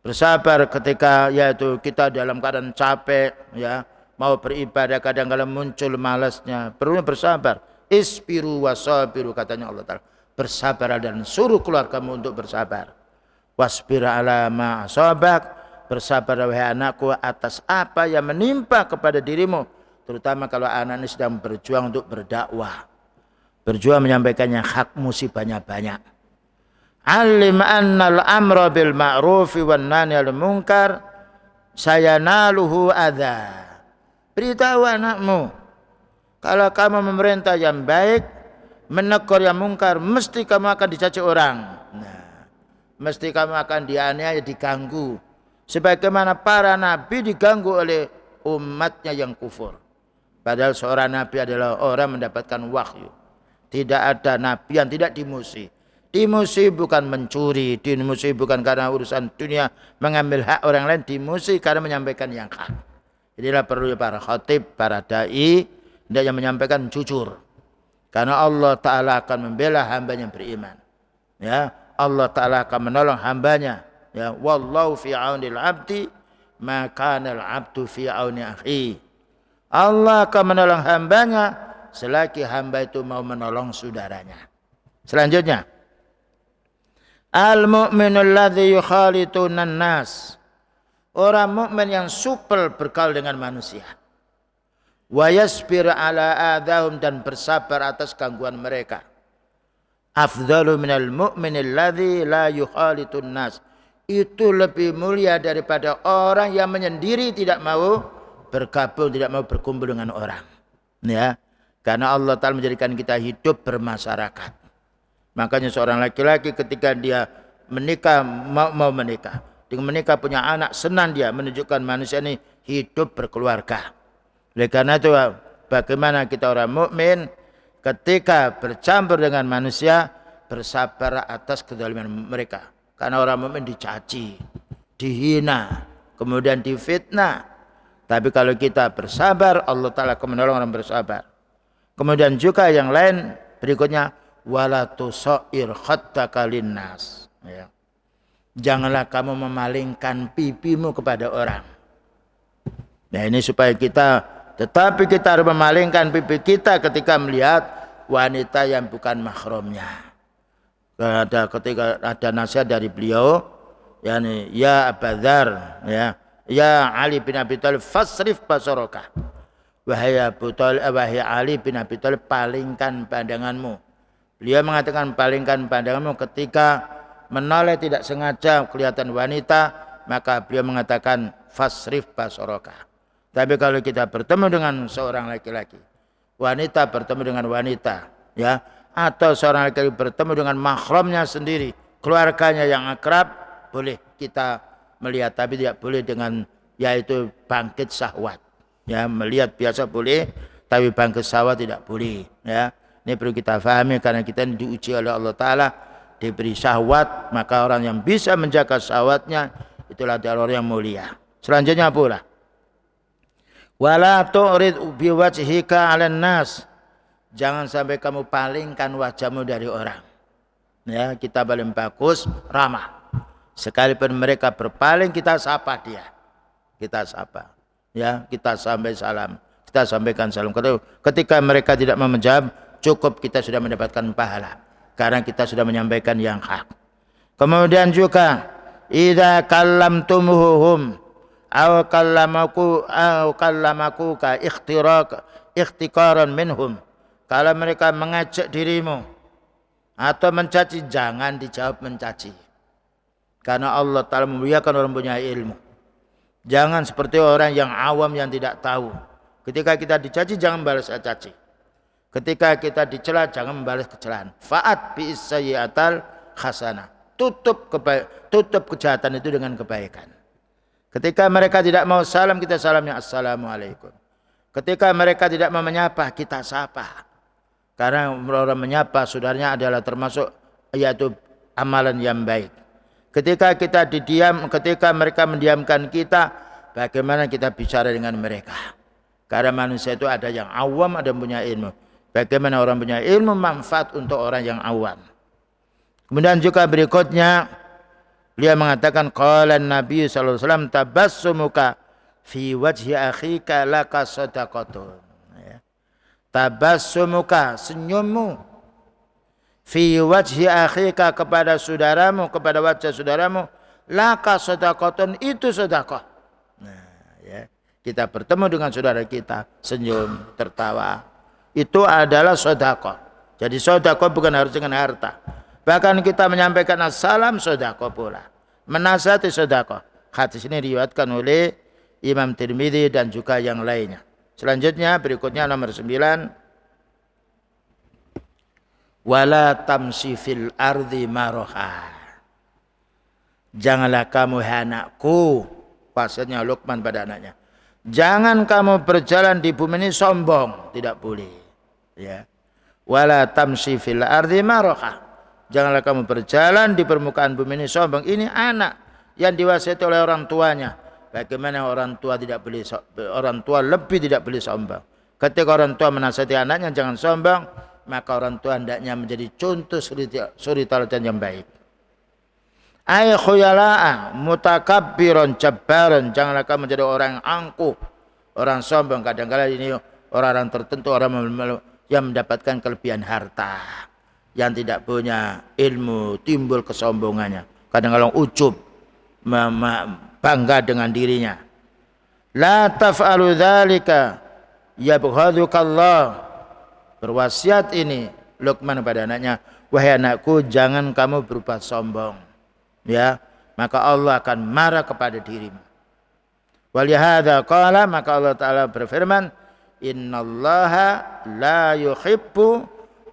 Speaker 1: Bersabar ketika yaitu kita dalam keadaan capek, ya, mau beribadah kadang-kadang muncul malasnya, perlu bersabar. Isbiru wasabiru, katanya Allah Ta'ala. Bersabar dan suruh keluargamu untuk bersabar. Wasbir ala ma asabak, bersabar wahai anakku atas apa yang menimpa kepada dirimu, terutama kalau anak ini sedang berjuang untuk berdakwah, berjuang menyampaikannya hak musibahnya banyak. Alim annal amra bil ma'rufi wan nahy 'anil munkar sayanaluhu adza. Beritahu anakmu, kalau kamu memerintah yang baik, menegur yang mungkar, mesti kamu akan dicaci orang. Nah, mesti kamu akan dianiaya, diganggu. Sebagaimana para nabi diganggu oleh umatnya yang kufur. Padahal seorang nabi adalah orang mendapatkan wahyu. Tidak ada nabi yang tidak dimusuhi. Dimusuhi bukan mencuri, dimusuhi bukan karena urusan dunia mengambil hak orang lain, dimusuhi karena menyampaikan yang hak. Inilah perlu para khatib, para dai, hendaknya menyampaikan jujur. Karena Allah Ta'ala akan membela hamba yang beriman. Ya, Allah Ta'ala akan menolong hambanya. Ya, wallahu fi aunil abdi ma kana al abdu fi auni akhi. Allah akan menolong hambanya selagi hamba itu mau menolong saudaranya. Selanjutnya, al mu'minul ladzi yukhalituna nas. Orang mukmin yang supel bergaul dengan manusia. Wa yasbir ala adahum, dan bersabar atas gangguan mereka. Afdalu minal mu'minil ladzi la yukhalitun nas. Itu lebih mulia daripada orang yang menyendiri, tidak mau bergabung, tidak mau berkumpul dengan orang. Ya, karena Allah Ta'ala menjadikan kita hidup bermasyarakat. Makanya seorang laki-laki ketika dia menikah, mau menikah, Dengan menikah punya anak, senang dia menunjukkan manusia ini hidup berkeluarga. Oleh karena itu, bagaimana kita orang mukmin ketika bercampur dengan manusia, bersabar atas kezaliman mereka. Karena orang mukmin dicaci, dihina, kemudian difitnah. Tapi kalau kita bersabar, Allah Ta'ala akan menolong orang bersabar. Kemudian juga yang lain berikutnya, wala tusair khaddaka linnas. Ya. Janganlah kamu memalingkan pipimu kepada orang. Nah ini supaya kita, tetapi kita harus memalingkan pipi kita ketika melihat wanita yang bukan mahramnya. Ketika ada nasihat dari beliau, yani ya Abu Dzar, ya Ali bin Abi Thalib, fasrif basaraka. Wahai Ali bin Abi Thalib, palingkan pandanganmu. Beliau mengatakan palingkan pandanganmu ketika menoleh tidak sengaja kelihatan wanita, maka beliau mengatakan fasrif basaraka. Tapi kalau kita bertemu dengan seorang laki-laki, wanita bertemu dengan wanita, ya, atau seorang laki-laki bertemu dengan mahramnya sendiri, keluarganya yang akrab, boleh kita melihat, tapi tidak boleh dengan yaitu bangkit syahwat. Ya, melihat biasa boleh, tapi bangkit syahwat tidak boleh. Ya, ini perlu kita pahami karena kita diuji oleh Allah Ta'ala, diberi syahwat, maka orang yang bisa menjaga syahwatnya itulah orang yang mulia. Selanjutnya pula, wala tu'rid biwajhika 'alan nas. Jangan sampai kamu palingkan wajahmu dari orang. Ya, kita paling bagus ramah. Sekalipun mereka berpaling, kita sapa dia. Kita sapa. Ya, kita sampai salam. Kita sampaikan salam. Ketika mereka tidak mau menjawab, cukup kita sudah mendapatkan pahala. Karena kita sudah menyampaikan yang hak. Kemudian juga, idza kallamtumuhum aw kallamaku ka ikhtiqaran minhum. Kalau mereka mengajak dirimu atau mencaci, jangan dijawab mencaci. Karena Allah Ta'ala memuliakan orang punya ilmu. Jangan seperti orang yang awam yang tidak tahu. Ketika kita dicaci, jangan balas caci. Ketika kita dicela, jangan membalas kecelahan. Fa'at bi'is sayyi'atal hasanah. Tutup kejahatan itu dengan kebaikan. Ketika mereka tidak mau salam, kita salamnya assalamualaikum. Ketika mereka tidak mau menyapa, kita sapa. Karena orang menyapa saudaranya adalah termasuk yaitu amalan yang baik. Ketika kita ketika mereka mendiamkan kita, bagaimana kita bicara dengan mereka? Karena manusia itu ada yang awam, ada yang punya ilmu. Bagaimana orang punya ilmu manfaat untuk orang yang awam. Kemudian juga berikutnya, beliau mengatakan qala Nabi sallallahu alaihi wasallam tabassumuka fi wajhi akhika laka shadaqatun. Tabassumuka, senyummu, fi wajhi akhika, kepada saudaramu, kepada wajah saudaramu, laka shadaqatun, itu sedekah. Nah, ya, kita bertemu dengan saudara kita, senyum, tertawa, itu adalah sedekah. Jadi sedekah bukan harus dengan harta. Bahkan kita menyampaikan assalam sedekah pula. Menasihati sedekah. Hadis ini diriwayatkan oleh Imam Tirmidzi dan juga yang lainnya. Selanjutnya berikutnya nomor 9. Wala tamsi fil ardi maraha. Janganlah kamu, anakku, maksudnya Luqman pada anaknya, jangan kamu berjalan di bumi ini sombong, tidak boleh. Ya. Wala tamsi fil ardi maraha. Janganlah kamu berjalan di permukaan bumi ini sombong. Ini anak yang diwasiati oleh orang tuanya. Bagaimana orang tua lebih tidak boleh sombong. Ketika orang tua menasihati anaknya jangan sombong, maka orang tua hendaknya menjadi contoh suri tauladan yang baik. Ay khuyala'a mutakabbiron jabbaron. Janganlah kamu menjadi orang yang angkuh, orang sombong. Kadang-kadang ini orang-orang tertentu, orang yang mendapatkan kelebihan harta, yang tidak punya ilmu, timbul kesombongannya. Kadang-kadang ujub, bangga dengan dirinya. La taf'alu dzalika yabghadukallah. Berwasiat ini Luqman pada anaknya, wahai anakku, jangan kamu berbuat sombong, ya, maka Allah akan marah kepada dirimu. Walihada qala, maka Allah Ta'ala berfirman, innallaha la yuhibbu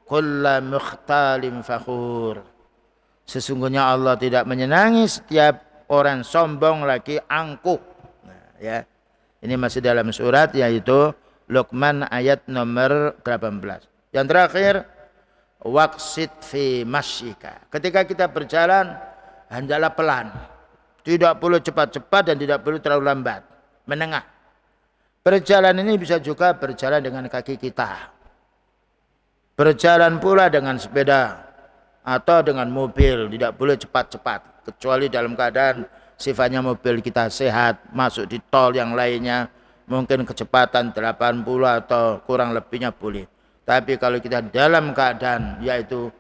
Speaker 1: kulla mukhtalin fakhur. Sesungguhnya Allah tidak menyenangi setiap orang sombong lagi angkuh. Nah, ya. Ini masih dalam surat yaitu Luqman ayat nomor 18. Yang terakhir, waqsid fi masyika. Ketika kita berjalan hendaklah pelan. Tidak perlu cepat-cepat dan tidak perlu terlalu lambat. Menengah. Berjalan ini bisa juga berjalan dengan kaki kita. Berjalan pula dengan sepeda atau dengan mobil, tidak boleh cepat-cepat kecuali dalam keadaan sifatnya mobil kita sehat, masuk di tol yang lainnya mungkin kecepatan 80 atau kurang lebihnya boleh. Tapi kalau kita dalam keadaan yaitu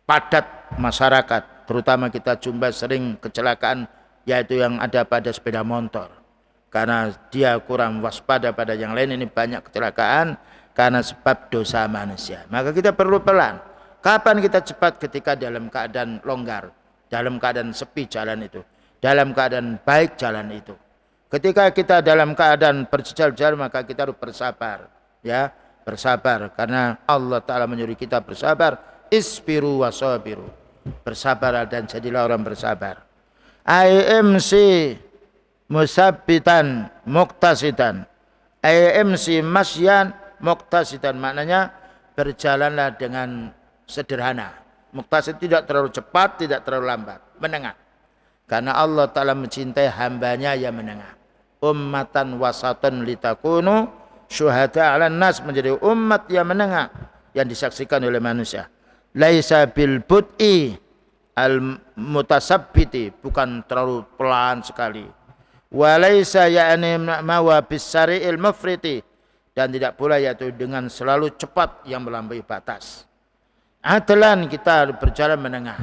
Speaker 1: padat masyarakat, terutama kita jumpa sering kecelakaan yaitu yang ada pada sepeda motor, karena dia kurang waspada pada yang lain, ini banyak kecelakaan karena sebab dosa manusia. Maka kita perlu pelan. Kapan kita cepat? Ketika dalam keadaan longgar, dalam keadaan sepi jalan itu, dalam keadaan baik jalan itu. Ketika kita dalam keadaan berjejal-jejal maka kita harus bersabar, ya, bersabar karena Allah Ta'ala menyuruh kita bersabar. Isbiru wasabiru, bersabar dan jadilah orang bersabar. IMC musabbitan muktasidan, IMC masyan muktasidan, maknanya berjalanlah dengan sederhana. Muktasid tidak terlalu cepat, tidak terlalu lambat, menengah. Karena Allah Ta'ala mencintai hambanya yang menengah. Ummatan wasatan litakunu syuhada 'alan nas, menjadi umat yang menengah yang disaksikan oleh manusia. Laisa bil bud'i al mutasabbiti, bukan terlalu pelan sekali. Wa laisa ya'ni mawa bisari'il mufriti, dan tidak pula yaitu dengan selalu cepat yang melampaui batas. Adlan, kita berjalan menengah.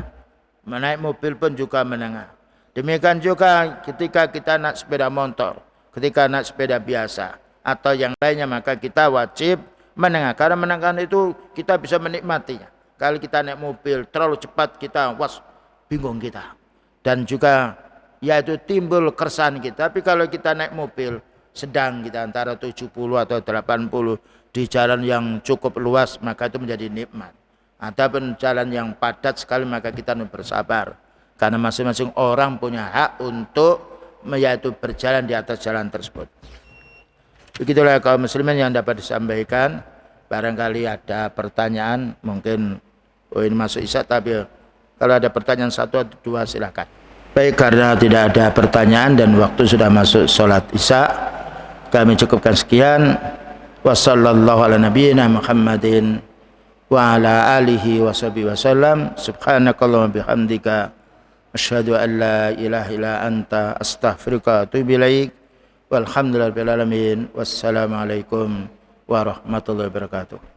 Speaker 1: Menaik mobil pun juga menengah. Demikian juga ketika kita naik sepeda motor, ketika naik sepeda biasa atau yang lainnya, maka kita wajib menengah. Karena menengah itu kita bisa menikmatinya. Kalau kita naik mobil terlalu cepat, kita bingung kita. Dan juga yaitu timbul keresahan kita. Tapi kalau kita naik mobil sedang, kita antara 70 atau 80 di jalan yang cukup luas, maka itu menjadi nikmat. Adapun jalan yang padat sekali maka kita harus bersabar. Karena masing-masing orang punya hak untuk yaitu berjalan di atas jalan tersebut. Begitulah kaum muslimin yang dapat disampaikan. Barangkali ada pertanyaan, mungkin ini masuk isya, tapi kalau ada pertanyaan satu atau dua silakan. Baik, karena tidak ada pertanyaan dan waktu sudah masuk sholat isya, kami cukupkan sekian. Wassallallahu ala nabiyyina Muhammadin wa ala alihi wa sahbihi wasallam. Subhanakallahumma bihamdika asyhadu an la ilaha illa anta astaghfiruka wa atubu ilaik. Walhamdulillahirabbil alamin. Wassalamualaikum warahmatullahi wabarakatuh.